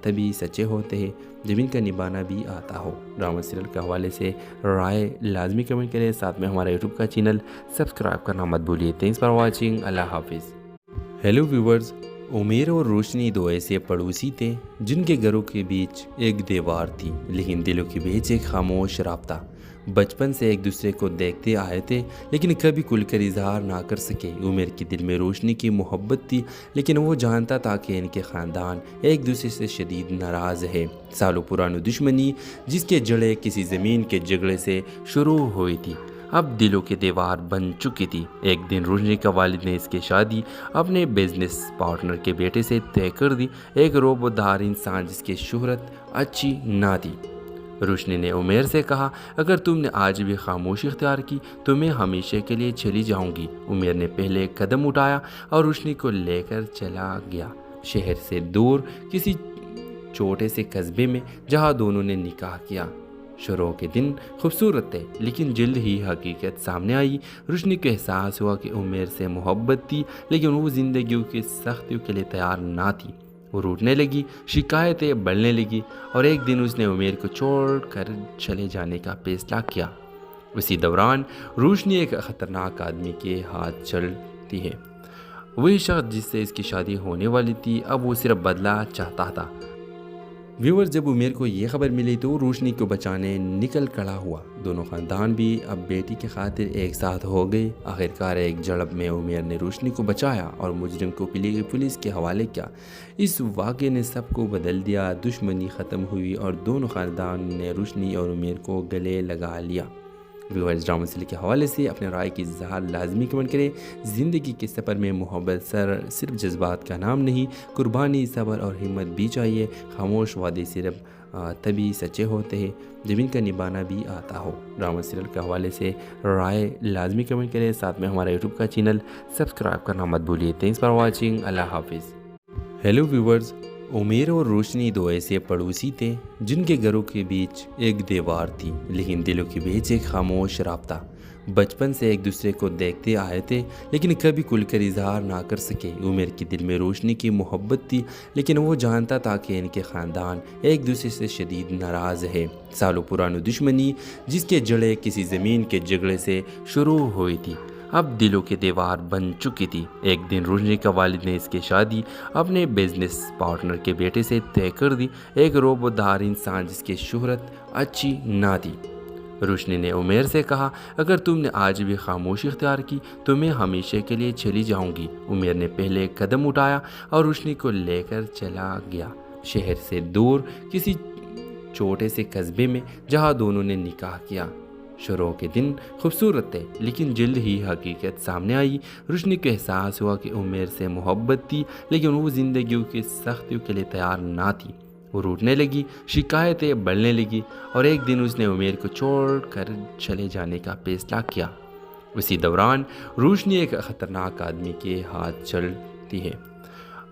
تبھی سچے ہوتے ہیں جب ان کا نبھانا بھی آتا ہو۔ ڈرامہ سیریل کے حوالے سے رائے لازمی کمنٹ کریں، ساتھ میں ہمارا یوٹیوب کا چینل سبسکرائب کرنا مت بھولیے۔ تھینکس فار واچنگ، اللہ حافظ۔ ہیلو ویورز، عمیر اور روشنی دو ایسے پڑوسی تھے جن کے گھروں کے بیچ ایک دیوار تھی، لیکن دلوں کے بیچ ایک خاموش رابطہ۔ بچپن سے ایک دوسرے کو دیکھتے آئے تھے لیکن کبھی کھل کر اظہار نہ کر سکے۔ عمیر کے دل میں روشنی کی محبت تھی، لیکن وہ جانتا تھا کہ ان کے خاندان ایک دوسرے سے شدید ناراض ہے۔ سالوں پرانی دشمنی جس کے جڑیں کسی زمین کے جھگڑے سے شروع ہوئی تھی، اب دلوں کے دیوار بن چکی تھی۔ ایک دن روشنی کا والد نے اس کی شادی اپنے بزنس پارٹنر کے بیٹے سے طے کر دی، ایک روبودار انسان جس کی شہرت اچھی نہ تھی۔ روشنی نے عمیر سے کہا، اگر تم نے آج بھی خاموشی اختیار کی تو میں ہمیشہ کے لیے چلی جاؤں گی۔ عمیر نے پہلے قدم اٹھایا اور روشنی کو لے کر چلا گیا، شہر سے دور کسی چھوٹے سے قصبے میں جہاں دونوں نے نکاح کیا۔ شروع کے دن خوبصورت تھے لیکن جلد ہی حقیقت سامنے آئی۔ روشنی کو احساس ہوا کہ عمیر سے محبت تھی لیکن وہ زندگیوں کی سختیوں کے لیے تیار نہ تھی۔ وہ روٹنے لگی، شکایتیں بڑھنے لگی اور ایک دن اس نے عمیر کو چھوڑ کر چلے جانے کا فیصلہ کیا۔ اسی دوران روشنی ایک خطرناک آدمی کے ہاتھ چلتی ہے۔ وہی شخص جس سے اس کی شادی ہونے والی تھی اب وہ صرف بدلہ چاہتا تھا۔ ویور، جب عمیر کو یہ خبر ملی تو روشنی کو بچانے نکل کھڑا ہوا۔ دونوں خاندان بھی اب بیٹی کی خاطر ایک ساتھ ہو گئے۔ آخرکار ایک جھڑپ میں عمیر نے روشنی کو بچایا اور مجرم کو پولیس کے حوالے کیا۔ اس واقعے نے سب کو بدل دیا، دشمنی ختم ہوئی اور دونوں خاندان نے روشنی اور عمیر کو گلے لگا لیا۔ ویورز، ڈرامہ سیریل کے حوالے سے اپنے رائے کی اظہار لازمی کمنٹ کریں۔ زندگی کے سفر میں محبت صرف جذبات کا نام نہیں، قربانی، صبر اور ہمت بھی چاہیے۔ خاموش وعدے صرف تبھی سچے ہوتے ہیں جب ان کا نبھانا بھی آتا ہو۔ ڈرامہ سیریل کے حوالے سے رائے لازمی کمنٹ کریں، ساتھ میں ہمارا یوٹیوب کا چینل سبسکرائب کرنا مت بھولیے۔ تھینکس فار واچنگ، اللہ حافظ۔ ہیلو ویورز، عمیر اور روشنی دو ایسے پڑوسی تھے جن کے گھروں کے بیچ ایک دیوار تھی، لیکن دلوں کے بیچ ایک خاموش رابطہ۔ بچپن سے ایک دوسرے کو دیکھتے آئے تھے لیکن کبھی کھل کر اظہار نہ کر سکے۔ عمیر کے دل میں روشنی کی محبت تھی، لیکن وہ جانتا تھا کہ ان کے خاندان ایک دوسرے سے شدید ناراض ہے۔ سالوں پرانی دشمنی جس کے جڑیں کسی زمین کے جھگڑے سے شروع ہوئی تھی، اب دلوں کے دیوار بن چکی تھی۔ ایک دن روشنی کا والد نے اس کی شادی اپنے بزنس پارٹنر کے بیٹے سے طے کر دی، ایک روبودار انسان جس کی شہرت اچھی نہ تھی۔ روشنی نے عمیر سے کہا، اگر تم نے آج بھی خاموشی اختیار کی تو میں ہمیشہ کے لیے چلی جاؤں گی۔ عمیر نے پہلے قدم اٹھایا اور روشنی کو لے کر چلا گیا، شہر سے دور کسی چھوٹے سے قصبے میں جہاں دونوں نے نکاح کیا۔ شروع کے دن خوبصورت تھے لیکن جلد ہی حقیقت سامنے آئی۔ روشنی کو احساس ہوا کہ عمیر سے محبت تھی لیکن وہ زندگیوں کی سختیوں کے لیے تیار نہ تھی۔ وہ روٹنے لگی، شکایتیں بڑھنے لگی اور ایک دن اس نے عمیر کو چھوڑ کر چلے جانے کا فیصلہ کیا۔ اسی دوران روشنی ایک خطرناک آدمی کے ہاتھ چلتی ہے۔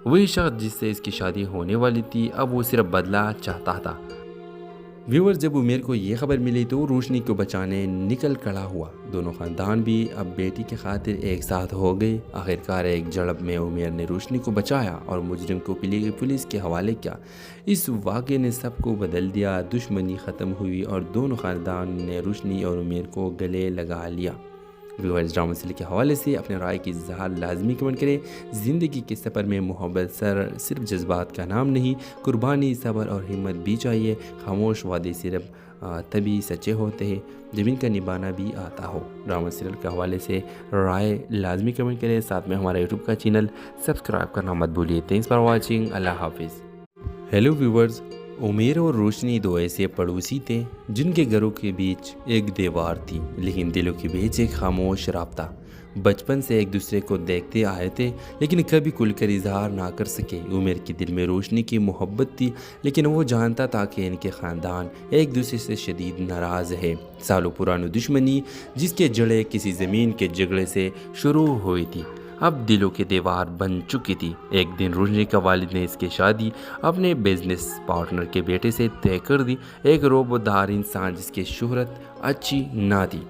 وہی شخص جس سے اس کی شادی ہونے والی تھی اب وہ صرف بدلہ چاہتا تھا۔ ویور، جب عمیر کو یہ خبر ملی تو روشنی کو بچانے نکل کھڑا ہوا۔ دونوں خاندان بھی اب بیٹی کی خاطر ایک ساتھ ہو گئے۔ آخرکار ایک جھڑپ میں عمیر نے روشنی کو بچایا اور مجرم کو پولیس کے حوالے کیا۔ اس واقعے نے سب کو بدل دیا، دشمنی ختم ہوئی اور دونوں خاندان نے روشنی اور عمیر کو گلے لگا لیا۔ ویورز، ڈرامہ سیریل کے حوالے سے اپنے رائے کی اظہار لازمی کمنٹ کریں۔ زندگی کے سفر میں محبت صرف جذبات کا نام نہیں، قربانی، صبر اور ہمت بھی چاہیے۔ خاموش وعدے صرف تبھی سچے ہوتے ہیں جب ان کا نبھانا بھی آتا ہو۔ ڈرامہ سیریل کے حوالے سے رائے لازمی کمنٹ کریں، ساتھ میں ہمارا یوٹیوب کا چینل سبسکرائب کرنا مت بھولیے۔ تھینکس فار واچنگ، اللہ حافظ۔ ہیلو ویورز، عمیر اور روشنی دو ایسے پڑوسی تھے جن کے گھروں کے بیچ ایک دیوار تھی، لیکن دلوں کے بیچ ایک خاموش رابطہ۔ بچپن سے ایک دوسرے کو دیکھتے آئے تھے لیکن کبھی کھل کر اظہار نہ کر سکے۔ عمیر کے دل میں روشنی کی محبت تھی لیکن وہ جانتا تھا کہ ان کے خاندان ایک دوسرے سے شدید ناراض ہے۔ سالوں پرانی دشمنی جس کے جڑیں کسی زمین کے جھگڑے سے شروع ہوئی تھی، اب دلوں کے دیوار بن چکی تھی۔ ایک دن روشنی کا والد نے اس کی شادی اپنے بزنس پارٹنر کے بیٹے سے طے کر دی، ایک روبودار انسان جس کی شہرت اچھی نہ تھی۔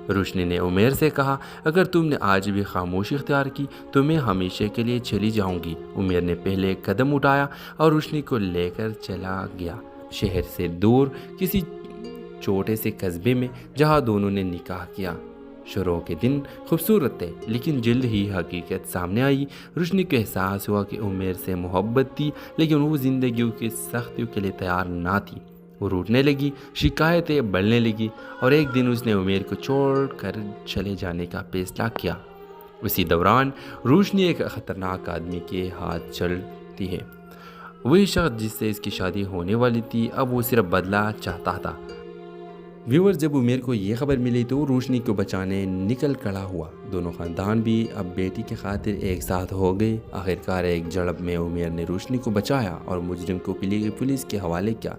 روشنی نے عمیر سے کہا اگر تم نے آج بھی خاموشی اختیار کی تو میں ہمیشہ کے لیے چلی جاؤں گی۔ عمیر نے پہلے ایک قدم اٹھایا اور روشنی کو لے کر چلا گیا شہر سے دور کسی چھوٹے سے قصبے میں جہاں دونوں نے نکاح کیا۔ شروع کے دن خوبصورت تھے لیکن جلد ہی حقیقت سامنے آئی۔ روشنی کو احساس ہوا کہ عمیر سے محبت تھی لیکن وہ زندگیوں کی سختیوں کے لیے تیار نہ تھی۔ وہ روٹنے لگی، شکایتیں بڑھنے لگی اور ایک دن اس نے عمیر کو چھوڑ کر چلے جانے کا فیصلہ کیا۔ اسی دوران روشنی ایک خطرناک آدمی کے ہاتھ چلتی ہے۔ وہی شخص جس سے اس کی شادی ہونے والی تھی اب وہ صرف بدلہ چاہتا تھا۔ ویور جب عمیر کو یہ خبر ملی تو روشنی کو بچانے نکل کھڑا ہوا۔ دونوں خاندان بھی اب بیٹی کی خاطر ایک ساتھ ہو گئے۔ آخرکار ایک جھڑپ میں عمیر نے روشنی کو بچایا اور مجرم کو پولیس کے حوالے کیا۔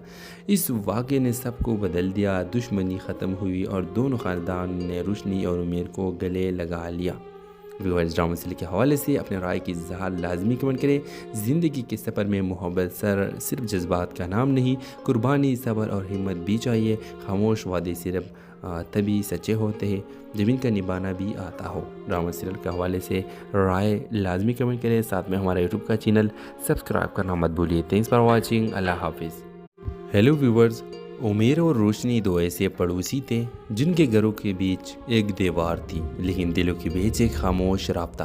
اس واقعے نے سب کو بدل دیا، دشمنی ختم ہوئی اور دونوں خاندان نے روشنی اور عمیر کو گلے لگا لیا۔ ویورز ڈرامہ سیریل کے حوالے سے اپنے رائے کی اظہار لازمی کمنٹ کریں۔ زندگی کے سفر میں محبت صرف جذبات کا نام نہیں، قربانی، صبر اور ہمت بھی چاہیے۔ خاموش وعدے صرف تبھی سچے ہوتے ہیں جب ان کا نبھانا بھی آتا ہو۔ ڈرامہ سیریل کے حوالے سے رائے لازمی کمنٹ کریں، ساتھ میں ہمارا یوٹیوب کا چینل سبسکرائب کرنا مت بھولیے۔ تھینکس فار واچنگ، اللہ حافظ۔ ہیلو ویورز، عمیر اور روشنی دو ایسے پڑوسی تھے جن کے گھروں کے بیچ ایک دیوار تھی لیکن دلوں کے بیچ ایک خاموش رابطہ۔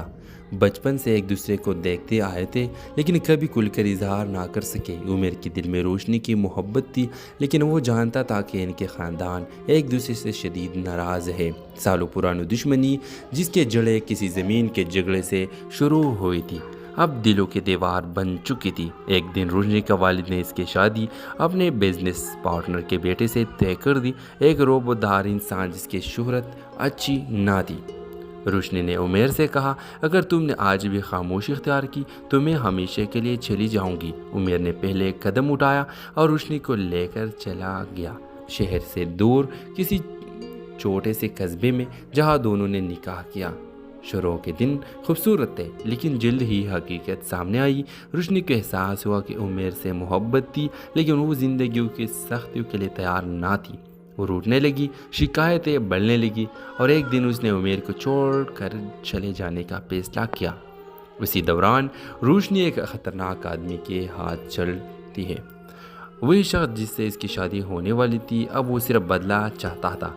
بچپن سے ایک دوسرے کو دیکھتے آئے تھے لیکن کبھی کھل کر اظہار نہ کر سکے۔ عمیر کے دل میں روشنی کی محبت تھی لیکن وہ جانتا تھا کہ ان کے خاندان ایک دوسرے سے شدید ناراض ہے۔ سالوں پرانی دشمنی جس کے جڑیں کسی زمین کے جھگڑے سے شروع ہوئی تھی اب دلوں کی دیوار بن چکی تھی۔ ایک دن روشنی کا والد نے اس کی شادی اپنے بزنس پارٹنر کے بیٹے سے طے کر دی، ایک روبودار انسان جس کی شہرت اچھی نہ تھی۔ روشنی نے عمیر سے کہا اگر تم نے آج بھی خاموشی اختیار کی تو میں ہمیشہ کے لیے چلی جاؤں گی۔ عمیر نے پہلے ایک قدم اٹھایا اور روشنی کو لے کر چلا گیا شہر سے دور کسی چھوٹے سے قصبے میں جہاں دونوں نے نکاح کیا۔ شروع کے دن خوبصورت تھے لیکن جلد ہی حقیقت سامنے آئی۔ روشنی کو احساس ہوا کہ عمیر سے محبت تھی لیکن وہ زندگیوں کی سختیوں کے لیے تیار نہ تھی۔ وہ روٹنے لگی، شکایتیں بڑھنے لگی اور ایک دن اس نے عمیر کو چھوڑ کر چلے جانے کا فیصلہ کیا۔ اسی دوران روشنی ایک خطرناک آدمی کے ہاتھ چلتی ہے۔ وہی شخص جس سے اس کی شادی ہونے والی تھی اب وہ صرف بدلہ چاہتا تھا۔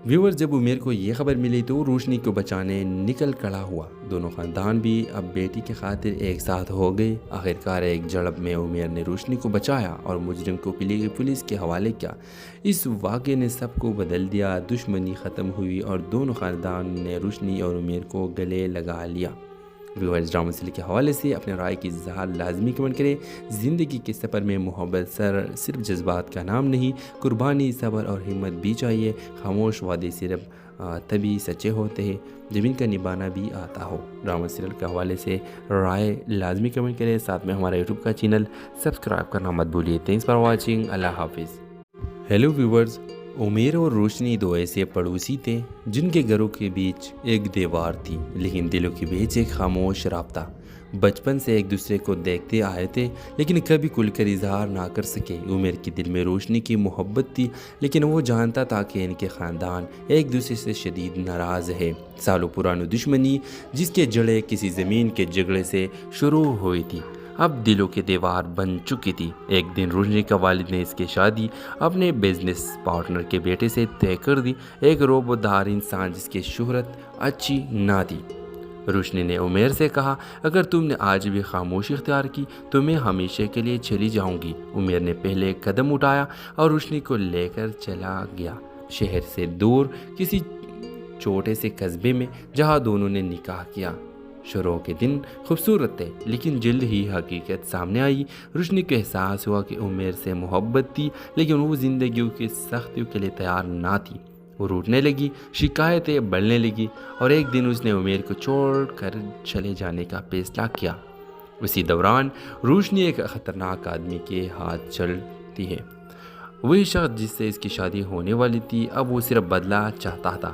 ویور جب عمیر کو یہ خبر ملی تو روشنی کو بچانے نکل کھڑا ہوا۔ دونوں خاندان بھی اب بیٹی کی خاطر ایک ساتھ ہو گئے۔ آخرکار ایک جھڑپ میں عمیر نے روشنی کو بچایا اور مجرم کو پولیس کے حوالے کیا۔ اس واقعے نے سب کو بدل دیا، دشمنی ختم ہوئی اور دونوں خاندان نے روشنی اور عمیر کو گلے لگا لیا۔ ویورز ڈرامہ سیریل کے حوالے سے اپنے رائے کی اظہار لازمی کمنٹ کریں۔ زندگی کے سفر میں محبت صرف جذبات کا نام نہیں، قربانی، صبر اور ہمت بھی چاہیے۔ خاموش وعدے صرف تبھی سچے ہوتے ہیں جب ان کا نبھانا بھی آتا ہو۔ ڈرامہ سیریل کے حوالے سے رائے لازمی کمنٹ کریں، ساتھ میں ہمارا یوٹیوب کا چینل سبسکرائب کرنا مت بھولیے۔ تھینکس فار واچنگ، اللہ حافظ۔ ہیلو ویورز، عمیر اور روشنی دو ایسے پڑوسی تھے جن کے گھروں کے بیچ ایک دیوار تھی لیکن دلوں کے بیچ ایک خاموش رابطہ۔ بچپن سے ایک دوسرے کو دیکھتے آئے تھے لیکن کبھی کھل کر اظہار نہ کر سکے۔ عمیر کے دل میں روشنی کی محبت تھی لیکن وہ جانتا تھا کہ ان کے خاندان ایک دوسرے سے شدید ناراض ہے۔ سالوں پرانی دشمنی جس کے جڑیں کسی زمین کے جھگڑے سے شروع ہوئی تھی اب دلوں کی دیوار بن چکی تھی۔ ایک دن روشنی کا والد نے اس کی شادی اپنے بزنس پارٹنر کے بیٹے سے طے کر دی، ایک روبودار انسان جس کی شہرت اچھی نہ تھی۔ روشنی نے عمیر سے کہا اگر تم نے آج بھی خاموشی اختیار کی تو میں ہمیشہ کے لیے چلی جاؤں گی۔ عمیر نے پہلے ایک قدم اٹھایا اور روشنی کو لے کر چلا گیا شہر سے دور کسی چھوٹے سے قصبے میں جہاں دونوں نے نکاح کیا۔ شروع کے دن خوبصورت تھے لیکن جلد ہی حقیقت سامنے آئی۔ روشنی کو احساس ہوا کہ عمیر سے محبت تھی لیکن وہ زندگیوں کی سختیوں کے لیے تیار نہ تھی۔ وہ روٹنے لگی، شکایتیں بڑھنے لگی اور ایک دن اس نے عمیر کو چھوڑ کر چلے جانے کا فیصلہ کیا۔ اسی دوران روشنی ایک خطرناک آدمی کے ہاتھ چلتی ہے۔ وہی شخص جس سے اس کی شادی ہونے والی تھی اب وہ صرف بدلہ چاہتا تھا۔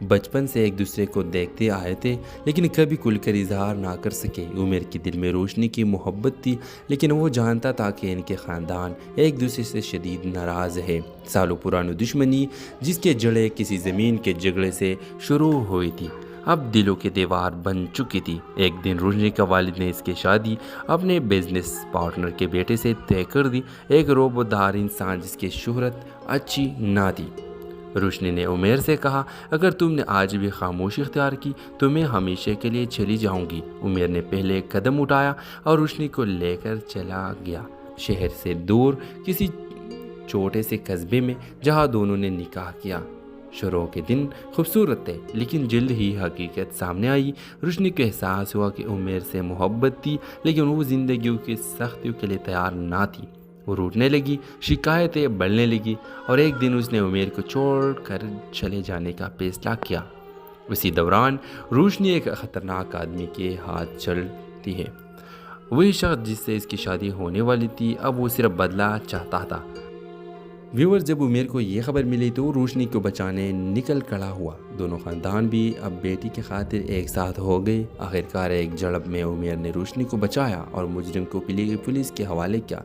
بچپن سے ایک دوسرے کو دیکھتے آئے تھے لیکن کبھی کھل کر اظہار نہ کر سکے۔ عمیر کے دل میں روشنی کی محبت تھی لیکن وہ جانتا تھا کہ ان کے خاندان ایک دوسرے سے شدید ناراض ہے۔ سالوں پرانی دشمنی جس کے جڑیں کسی زمین کے جھگڑے سے شروع ہوئی تھی اب دلوں کی دیوار بن چکی تھی۔ ایک دن روشنی کا والد نے اس کی شادی اپنے بزنس پارٹنر کے بیٹے سے طے کر دی، ایک روبودار انسان جس کی شہرت اچھی نہ تھی۔ روشنی نے عمیر سے کہا، اگر تم نے آج بھی خاموشی اختیار کی تو میں ہمیشہ کے لیے چلی جاؤں گی۔ عمیر نے پہلے ایک قدم اٹھایا اور روشنی کو لے کر چلا گیا، شہر سے دور کسی چھوٹے سے قصبے میں جہاں دونوں نے نکاح کیا۔ شروع کے دن خوبصورت تھے لیکن جلد ہی حقیقت سامنے آئی۔ روشنی کو احساس ہوا کہ عمیر سے محبت تھی لیکن وہ زندگیوں کی سختیوں کے لیے تیار نہ تھی۔ وہ روٹنے لگی، شکایتیں بڑھنے لگی اور ایک دن اس نے عمیر کو چھوڑ کر چلے جانے کا فیصلہ کیا۔ اسی دوران روشنی ایک خطرناک آدمی کے ہاتھ چلتی ہے۔ وہی شخص جس سے اس کی شادی ہونے والی تھی اب وہ صرف بدلہ چاہتا تھا۔ ویور، جب عمیر کو یہ خبر ملی تو روشنی کو بچانے نکل کھڑا ہوا۔ دونوں خاندان بھی اب بیٹی کی خاطر ایک ساتھ ہو گئے۔ آخرکار ایک جھڑپ میں عمیر نے روشنی کو بچایا اور مجرم کو پولیس کے حوالے کیا۔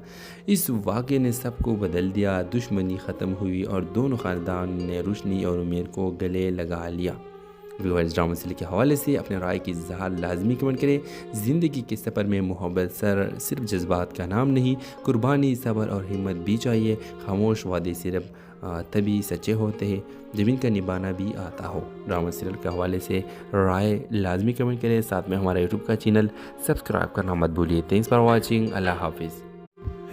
اس واقعے نے سب کو بدل دیا، دشمنی ختم ہوئی اور دونوں خاندان نے روشنی اور عمیر کو گلے لگا لیا۔ ویورز، ڈرامہ سیریل کے حوالے سے اپنے رائے کی اظہار لازمی کمنٹ کریں۔ زندگی کے سفر میں محبت صرف جذبات کا نام نہیں، قربانی، صبر اور ہمت بھی چاہیے۔ خاموش وعدے صرف تبھی سچے ہوتے ہیں جب ان کا نبھانا بھی آتا ہو۔ ڈرامہ سیریل کے حوالے سے رائے لازمی کمنٹ کریں، ساتھ میں ہمارا یوٹیوب کا چینل سبسکرائب کرنا مت بھولیے۔ تھینکس فار واچنگ، اللہ حافظ۔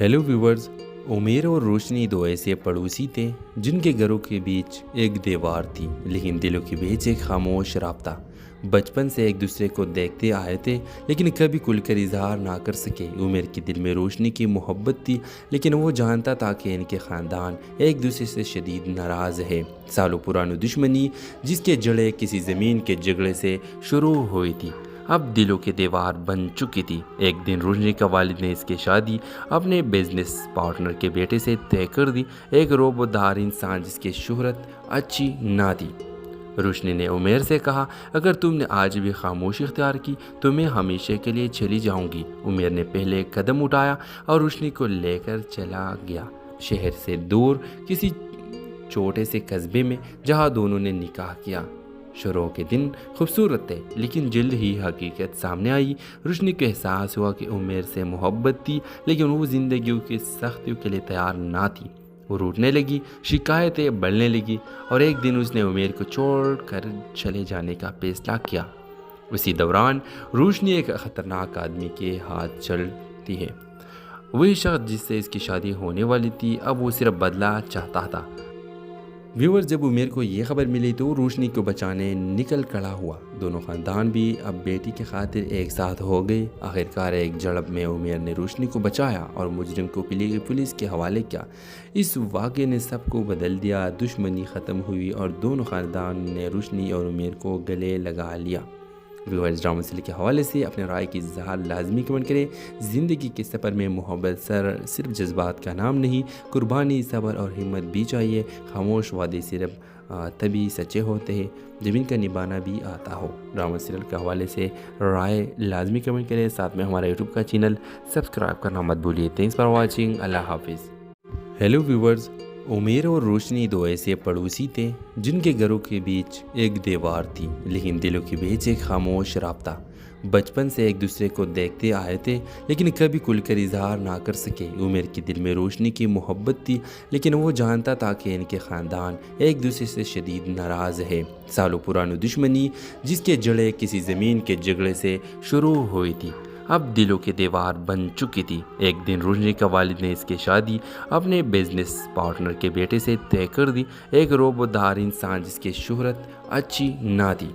ہیلو ویورز، عمیر اور روشنی دو ایسے پڑوسی تھے جن کے گھروں کے بیچ ایک دیوار تھی لیکن دلوں کے بیچ ایک خاموش رابطہ۔ بچپن سے ایک دوسرے کو دیکھتے آئے تھے لیکن کبھی کھل کر اظہار نہ کر سکے۔ عمیر کے دل میں روشنی کی محبت تھی لیکن وہ جانتا تھا کہ ان کے خاندان ایک دوسرے سے شدید ناراض ہے۔ سالوں پرانی دشمنی جس کے جڑیں کسی زمین کے جھگڑے سے شروع ہوئی تھی اب دلوں کی دیوار بن چکی تھی۔ ایک دن روشنی کا والد نے اس کی شادی اپنے بزنس پارٹنر کے بیٹے سے طے کر دی، ایک روبودار انسان جس کی شہرت اچھی نہ تھی۔ روشنی نے عمیر سے کہا، اگر تم نے آج بھی خاموشی اختیار کی تو میں ہمیشہ کے لیے چلی جاؤں گی۔ عمیر نے پہلے ایک قدم اٹھایا اور روشنی کو لے کر چلا گیا، شہر سے دور کسی چھوٹے سے قصبے میں جہاں دونوں نے نکاح کیا۔ شروع کے دن خوبصورت تھے لیکن جلد ہی حقیقت سامنے آئی۔ روشنی کو احساس ہوا کہ عمیر سے محبت تھی لیکن وہ زندگیوں کی سختیوں کے لیے تیار نہ تھی۔ وہ روٹنے لگی، شکایتیں بڑھنے لگی اور ایک دن اس نے عمیر کو چھوڑ کر چلے جانے کا فیصلہ کیا۔ اسی دوران روشنی ایک خطرناک آدمی کے ہاتھ چلتی ہے۔ وہی شخص جس سے اس کی شادی ہونے والی تھی اب وہ صرف بدلہ چاہتا تھا۔ ویور، جب عمیر کو یہ خبر ملی تو روشنی کو بچانے نکل کھڑا ہوا۔ دونوں خاندان بھی اب بیٹی کی خاطر ایک ساتھ ہو گئے۔ آخرکار ایک جھڑپ میں عمیر نے روشنی کو بچایا اور مجرم کو پولیس کے حوالے کیا۔ اس واقعے نے سب کو بدل دیا، دشمنی ختم ہوئی اور دونوں خاندان نے روشنی اور عمیر کو گلے لگا لیا۔ ویورز، ڈرامہ سیریل کے حوالے سے اپنے رائے کی اظہار لازمی کمنٹ کریں۔ زندگی کے سفر میں محبت صرف جذبات کا نام نہیں، قربانی، صبر اور ہمت بھی چاہیے۔ خاموش وعدے صرف تبھی سچے ہوتے ہیں جب ان کا نبھانا بھی آتا ہو۔ ڈرامہ سیریل کے حوالے سے رائے لازمی کمنٹ کریں، ساتھ میں ہمارا یوٹیوب کا چینل سبسکرائب کرنا مت بھولیے۔ تھینکس فار واچنگ، اللہ حافظ۔ ہیلو ویورز، عمیر اور روشنی دو ایسے پڑوسی تھے جن کے گھروں کے بیچ ایک دیوار تھی لیکن دلوں کے بیچ ایک خاموش رابطہ۔ بچپن سے ایک دوسرے کو دیکھتے آئے تھے لیکن کبھی کھل کر اظہار نہ کر سکے۔ عمیر کے دل میں روشنی کی محبت تھی لیکن وہ جانتا تھا کہ ان کے خاندان ایک دوسرے سے شدید ناراض ہے۔ سالوں پرانی دشمنی جس کے جڑیں کسی زمین کے جھگڑے سے شروع ہوئی تھی اب دلوں کی دیوار بن چکی تھی۔ ایک دن روشنی کا والد نے اس کی شادی اپنے بزنس پارٹنر کے بیٹے سے طے کر دی، ایک روبودار انسان جس کی شہرت اچھی نہ تھی۔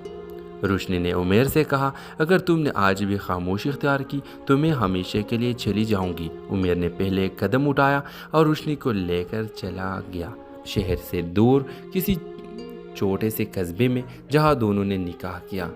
روشنی نے عمیر سے کہا، اگر تم نے آج بھی خاموشی اختیار کی تو میں ہمیشہ کے لیے چلی جاؤں گی۔ عمیر نے پہلے ایک قدم اٹھایا اور روشنی کو لے کر چلا گیا، شہر سے دور کسی چھوٹے سے قصبے میں جہاں دونوں نے نکاح کیا۔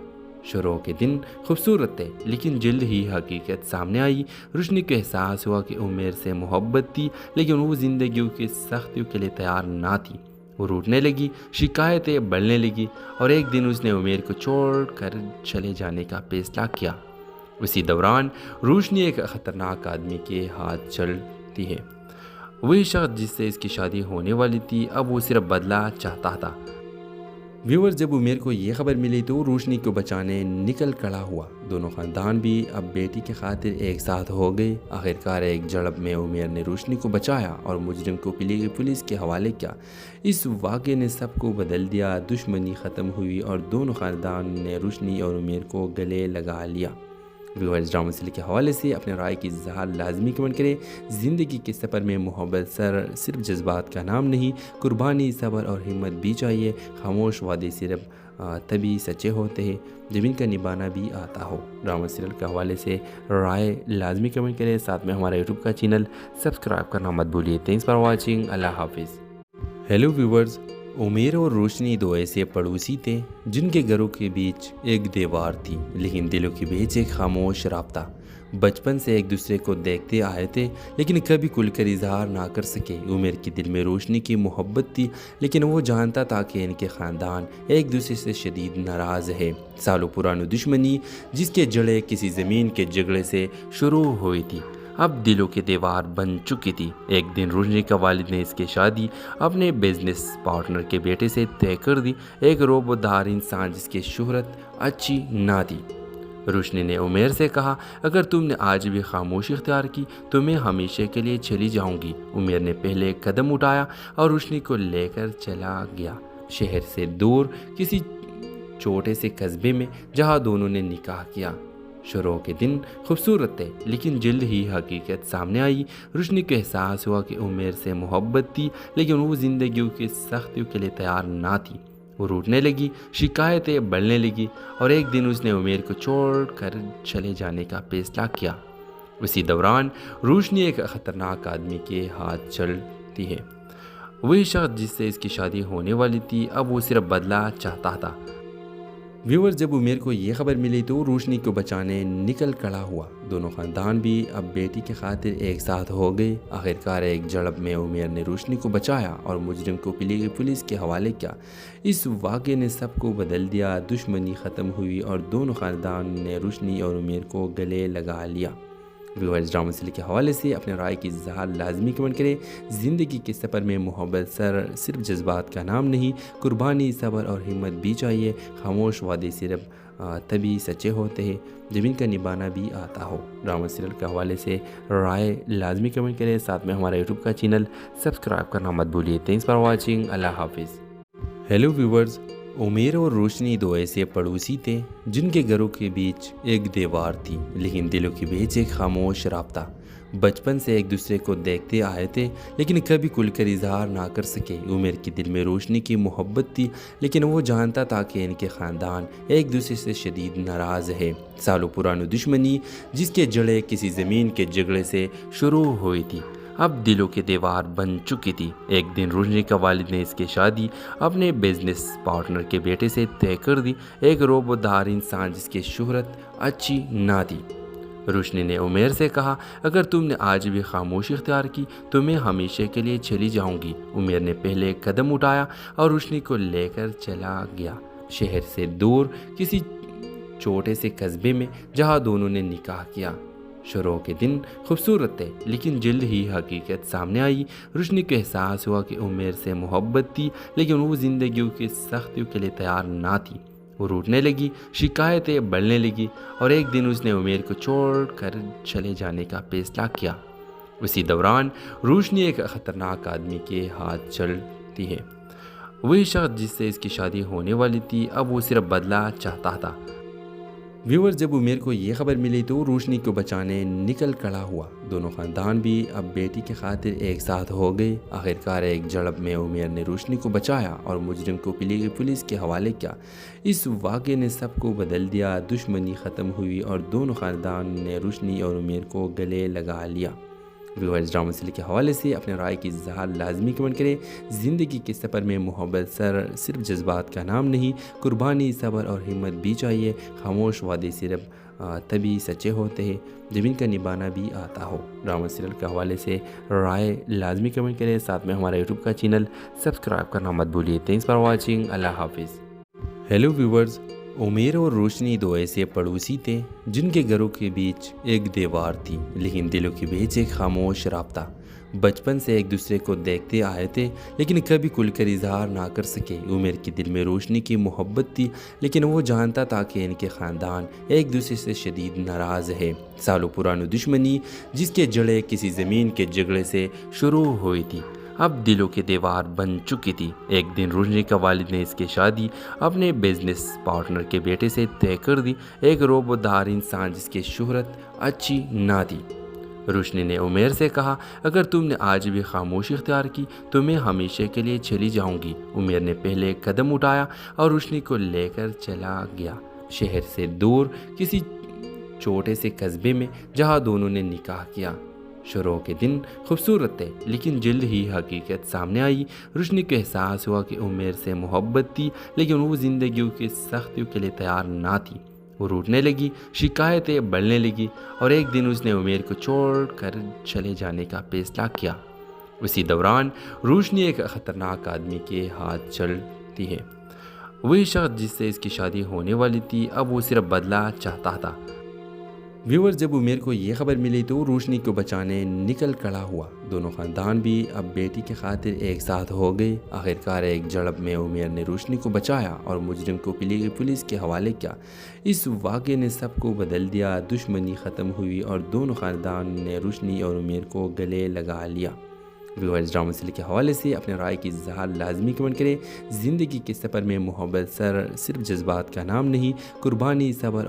شروع کے دن خوبصورت تھے لیکن جلد ہی حقیقت سامنے آئی۔ روشنی کو احساس ہوا کہ عمیر سے محبت تھی لیکن وہ زندگیوں کی سختیوں کے لیے تیار نہ تھی۔ وہ روٹنے لگی، شکایتیں بڑھنے لگی اور ایک دن اس نے عمیر کو چھوڑ کر چلے جانے کا فیصلہ کیا۔ اسی دوران روشنی ایک خطرناک آدمی کے ہاتھ چلتی ہے۔ وہی شخص جس سے اس کی شادی ہونے والی تھی اب وہ صرف بدلہ چاہتا تھا۔ ویور، جب عمیر کو یہ خبر ملی تو روشنی کو بچانے نکل کھڑا ہوا۔ دونوں خاندان بھی اب بیٹی کی خاطر ایک ساتھ ہو گئے۔ آخرکار ایک جھڑپ میں عمیر نے روشنی کو بچایا اور مجرم کو پولیس کے حوالے کیا۔ اس واقعے نے سب کو بدل دیا، دشمنی ختم ہوئی اور دونوں خاندان نے روشنی اور عمیر کو گلے لگا لیا۔ ویورز، ڈرامہ سیریل کے حوالے سے اپنے رائے کی اظہار لازمی کمنٹ کریں۔ زندگی کے سفر میں محبت صرف جذبات کا نام نہیں، قربانی، صبر اور ہمت بھی چاہیے۔ خاموش وعدے صرف تبھی سچے ہوتے ہیں جب ان کا نبھانا بھی آتا ہو۔ ڈرامہ سیریل کے حوالے سے رائے لازمی کمنٹ کریں، ساتھ میں ہمارا یوٹیوب کا چینل سبسکرائب کرنا مت بھولیے۔ تھینکس فار واچنگ، اللہ حافظ۔ ہیلو ویورز، عمیر اور روشنی دو ایسے پڑوسی تھے جن کے گھروں کے بیچ ایک دیوار تھی، لیکن دلوں کے بیچ ایک خاموش رابطہ۔ بچپن سے ایک دوسرے کو دیکھتے آئے تھے لیکن کبھی کھل کر اظہار نہ کر سکے۔ عمیر کے دل میں روشنی کی محبت تھی، لیکن وہ جانتا تھا کہ ان کے خاندان ایک دوسرے سے شدید ناراض ہے۔ سالوں پرانی دشمنی جس کے جڑیں کسی زمین کے جھگڑے سے شروع ہوئی تھی اب دلوں کی دیوار بن چکی تھی۔ ایک دن روشنی کا والد نے اس کی شادی اپنے بزنس پارٹنر کے بیٹے سے طے کر دی، ایک روبودار انسان جس کی شہرت اچھی نہ تھی۔ روشنی نے عمیر سے کہا، اگر تم نے آج بھی خاموشی اختیار کی تو میں ہمیشہ کے لیے چلی جاؤں گی۔ عمیر نے پہلے قدم اٹھایا اور روشنی کو لے کر چلا گیا، شہر سے دور کسی چھوٹے سے قصبے میں جہاں دونوں نے نکاح کیا۔ شروع کے دن خوبصورت تھے لیکن جلد ہی حقیقت سامنے آئی۔ روشنی کو احساس ہوا کہ عمیر سے محبت تھی لیکن وہ زندگیوں کی سختیوں کے لیے تیار نہ تھی۔ وہ روٹنے لگی، شکایتیں بڑھنے لگی اور ایک دن اس نے عمیر کو چھوڑ کر چلے جانے کا فیصلہ کیا۔ اسی دوران روشنی ایک خطرناک آدمی کے ہاتھ چلتی ہے۔ وہی شخص جس سے اس کی شادی ہونے والی تھی اب وہ صرف بدلہ چاہتا تھا۔ ویور، جب عمیر کو یہ خبر ملی تو روشنی کو بچانے نکل کھڑا ہوا۔ دونوں خاندان بھی اب بیٹی کی خاطر ایک ساتھ ہو گئے۔ آخرکار ایک جھڑپ میں عمیر نے روشنی کو بچایا اور مجرم کو پولیس کے حوالے کیا۔ اس واقعے نے سب کو بدل دیا، دشمنی ختم ہوئی اور دونوں خاندان نے روشنی اور عمیر کو گلے لگا لیا۔ ویورز، ڈرامہ سیریل کے حوالے سے اپنے رائے کی اظہار لازمی کمنٹ کریں۔ زندگی کے سفر میں محبت صرف جذبات کا نام نہیں، قربانی، صبر اور ہمت بھی چاہیے۔ خاموش وعدے صرف تبھی سچے ہوتے ہیں جب ان کا نبھانا بھی آتا ہو۔ ڈرامہ سیریل کے حوالے سے رائے لازمی کمنٹ کریں، ساتھ میں ہمارا یوٹیوب کا چینل سبسکرائب کرنا مت بھولیے۔ تھینکس فار واچنگ، اللہ حافظ۔ ہیلو ویورز، عمیر اور روشنی دو ایسے پڑوسی تھے جن کے گھروں کے بیچ ایک دیوار تھی، لیکن دلوں کے بیچ ایک خاموش رابطہ۔ بچپن سے ایک دوسرے کو دیکھتے آئے تھے لیکن کبھی کھل کر اظہار نہ کر سکے۔ عمیر کے دل میں روشنی کی محبت تھی، لیکن وہ جانتا تھا کہ ان کے خاندان ایک دوسرے سے شدید ناراض ہے۔ سالوں پرانی دشمنی جس کے جڑیں کسی زمین کے جھگڑے سے شروع ہوئی تھی اب دلوں کی دیوار بن چکی تھی۔ ایک دن روشنی کا والد نے اس کی شادی اپنے بزنس پارٹنر کے بیٹے سے طے کر دی، ایک روبودار انسان جس کی شہرت اچھی نہ تھی۔ روشنی نے عمیر سے کہا، اگر تم نے آج بھی خاموشی اختیار کی تو میں ہمیشہ کے لیے چلی جاؤں گی۔ عمیر نے پہلے قدم اٹھایا اور روشنی کو لے کر چلا گیا، شہر سے دور کسی چھوٹے سے قصبے میں جہاں دونوں نے نکاح کیا۔ شروع کے دن خوبصورت تھے لیکن جلد ہی حقیقت سامنے آئی۔ روشنی کو احساس ہوا کہ عمیر سے محبت تھی لیکن وہ زندگیوں کی سختیوں کے لیے تیار نہ تھی۔ وہ روٹنے لگی، شکایتیں بڑھنے لگی اور ایک دن اس نے عمیر کو چھوڑ کر چلے جانے کا فیصلہ کیا۔ اسی دوران روشنی ایک خطرناک آدمی کے ہاتھ چلتی ہے۔ وہی شخص جس سے اس کی شادی ہونے والی تھی اب وہ صرف بدلہ چاہتا تھا۔ ویور، جب عمیر کو یہ خبر ملی تو روشنی کو بچانے نکل کھڑا ہوا۔ دونوں خاندان بھی اب بیٹی کی خاطر ایک ساتھ ہو گئے۔ آخرکار ایک جھڑپ میں عمیر نے روشنی کو بچایا اور مجرم کو پولیس کے حوالے کیا۔ اس واقعے نے سب کو بدل دیا، دشمنی ختم ہوئی اور دونوں خاندان نے روشنی اور عمیر کو گلے لگا لیا۔ ویورز، ڈرامہ سیریل کے حوالے سے اپنے رائے کی اظہار لازمی کمنٹ کریں۔ زندگی کے سفر میں محبت صرف جذبات کا نام نہیں، قربانی، صبر اور ہمت بھی چاہیے۔ خاموش وعدے صرف تبھی سچے ہوتے ہیں جب ان کا نبھانا بھی آتا ہو۔ ڈرامہ سیریل کے حوالے سے رائے لازمی کمنٹ کریں، ساتھ میں ہمارا یوٹیوب کا چینل سبسکرائب کرنا مت بھولیے۔ تھینکس فار واچنگ، اللہ حافظ۔ ہیلو ویورز، عمیر اور روشنی دو ایسے پڑوسی تھے جن کے گھروں کے بیچ ایک دیوار تھی، لیکن دلوں کے بیچ ایک خاموش رابطہ۔ بچپن سے ایک دوسرے کو دیکھتے آئے تھے لیکن کبھی کھل کر اظہار نہ کر سکے۔ عمیر کے دل میں روشنی کی محبت تھی، لیکن وہ جانتا تھا کہ ان کے خاندان ایک دوسرے سے شدید ناراض ہے۔ سالوں پرانی دشمنی جس کے جڑیں کسی زمین کے جھگڑے سے شروع ہوئی تھی، اب دلوں کی دیوار بن چکی تھی۔ ایک دن روشنی کا والد نے اس کی شادی اپنے بزنس پارٹنر کے بیٹے سے طے کر دی، ایک روبودار انسان جس کی شہرت اچھی نہ تھی۔ روشنی نے عمیر سے کہا، اگر تم نے آج بھی خاموشی اختیار کی تو میں ہمیشہ کے لیے چلی جاؤں گی۔ عمیر نے پہلے قدم اٹھایا اور روشنی کو لے کر چلا گیا، شہر سے دور کسی چھوٹے سے قصبے میں جہاں دونوں نے نکاح کیا۔ شروع کے دن خوبصورت تھے لیکن جلد ہی حقیقت سامنے آئی۔ روشنی کو احساس ہوا کہ عمیر سے محبت تھی لیکن وہ زندگیوں کی سختیوں کے لیے تیار نہ تھی۔ وہ روٹنے لگی، شکایتیں بڑھنے لگی اور ایک دن اس نے عمیر کو چھوڑ کر چلے جانے کا فیصلہ کیا۔ اسی دوران روشنی ایک خطرناک آدمی کے ہاتھ چلتی ہے۔ وہی شخص جس سے اس کی شادی ہونے والی تھی اب وہ صرف بدلہ چاہتا تھا۔ ویور، جب عمیر کو یہ خبر ملی تو وہ روشنی کو بچانے نکل کھڑا ہوا۔ دونوں خاندان بھی اب بیٹی کی خاطر ایک ساتھ ہو گئے۔ آخرکار ایک جھڑپ میں عمیر نے روشنی کو بچایا اور مجرم کو پولیس کے حوالے کیا۔ اس واقعے نے سب کو بدل دیا، دشمنی ختم ہوئی اور دونوں خاندان نے روشنی اور عمیر کو گلے لگا لیا۔ ویورز، ڈرامہ سیریل کے حوالے سے اپنے رائے کی اظہار لازمی کمنٹ کریں۔ زندگی کے سفر میں محبت صرف جذبات کا نام نہیں، قربانی، صبر